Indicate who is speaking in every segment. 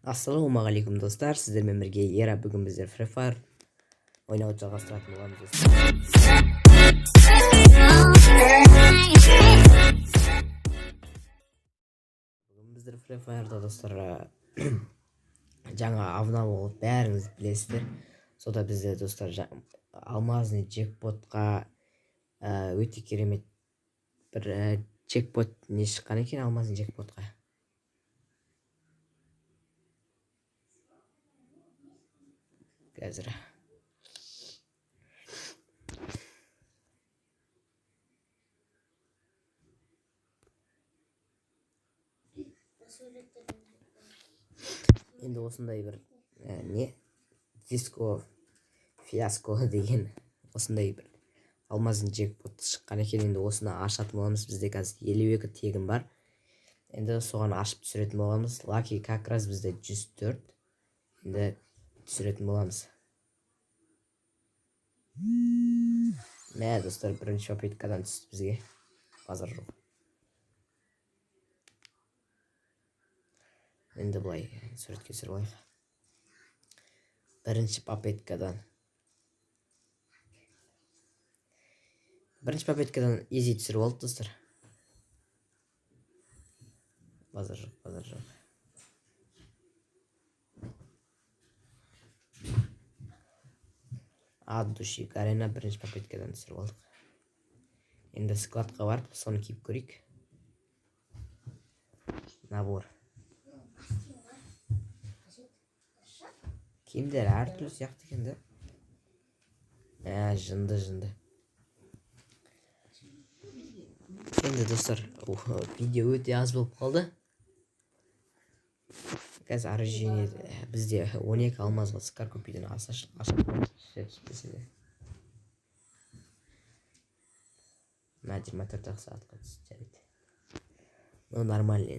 Speaker 1: Ассалаумағалейкум достар, сіздермен бірге Ера. Бүгін біздер Free Fire ойнауды жалғастыратын боламыз достар. Бүгін біздер Free Fire'да достар жаңа обнова болып бәріңіз білесіздер. Сода бізде достар алмазный джекпотқа өте керемет бір джекпот не шыққан екен. Алмазный джекпотқа қазір енді осындай бір диско фиаско деген осындай бір алмазный джекпот шыққан екен. Енді осыны ашатын боламыз. Бізде қазір 52 тегін бар. Енді соған ашып түсіретін боламыз. Лаки как раз бізде 104. Енді түсіретін боламыз. Мә достар, бірінші попыткадан түсті бізге. Базар жоқ. Енді бұлай суретке түсіріп алайық. Бірінші попыткадан изи түсіріп алды достар. Базар жоқ. От души Гарена бірінші попыткадан түсіріп алдық. Енді складқа барып, соны киіп көрейік. Набор. Киімдер әртүрлі сияқты екен де. Жынды. Енді достар, видео өте аз болып қалды. Қазір оружие бізде 12 алмазға скар көпейден ашып түспесе де. 24 сағатқа түсті жарайды. Нормально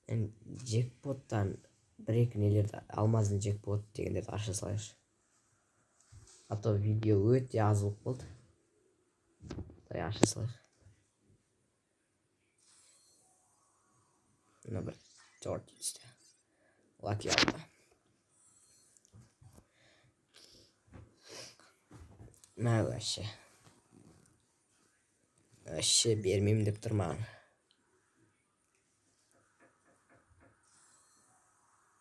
Speaker 1: енді. Джекпоттан бір-екі нелерді, алмазный джекпот дегендерді аша салайықшы. А то видео өте аз болып болды. Аша салайық. Бір 4 түсті. Лаки алды. Мә әші бермеймін деп тұрмаған.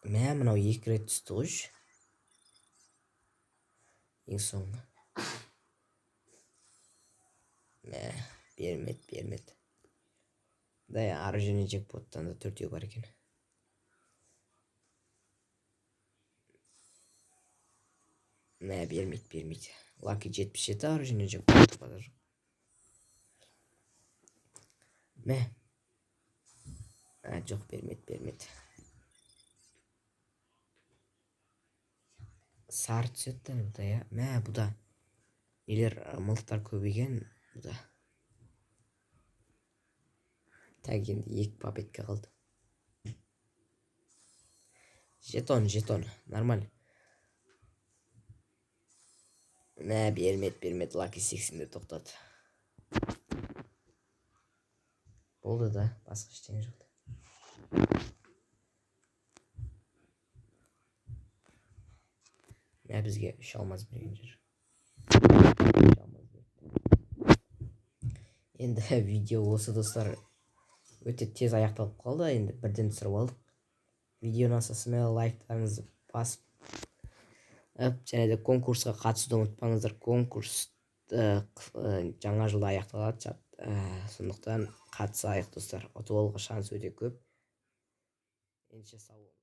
Speaker 1: Мә мынау 2 рет түсті ғойш. Ең соңғы. Мә бермет. Дай оружие джекпоттан да 4 бар екен. Мә бермейді. Лаки 77 оружие джекпотты базар жоқ. Мә. Жоқ, бермет. Сары түсетті бұда, я. Мә, бұда. Нелер мылтықтар көбейген бұда. Так, енді 2 попытка қалды. Жетон. Нормально. Мә, бермет. Лаки 80-де тоқтады. Болды да, басқа ештеңе жоқ. Мә, бізге 3 алмаз берген жер. Енді видео осы достар өте тез аяқталып қалды. Енді бірден түсіріп алдық. Видеоны асасымен лайктарыңызды басып, және де конкурсқа қатысуды ұмытпаңыздар. Конкурс жаңа жылда аяқталады. Сондықтан қатысайық достар. Ұтып алуға шанс өте көп. Енді сау болыңыз.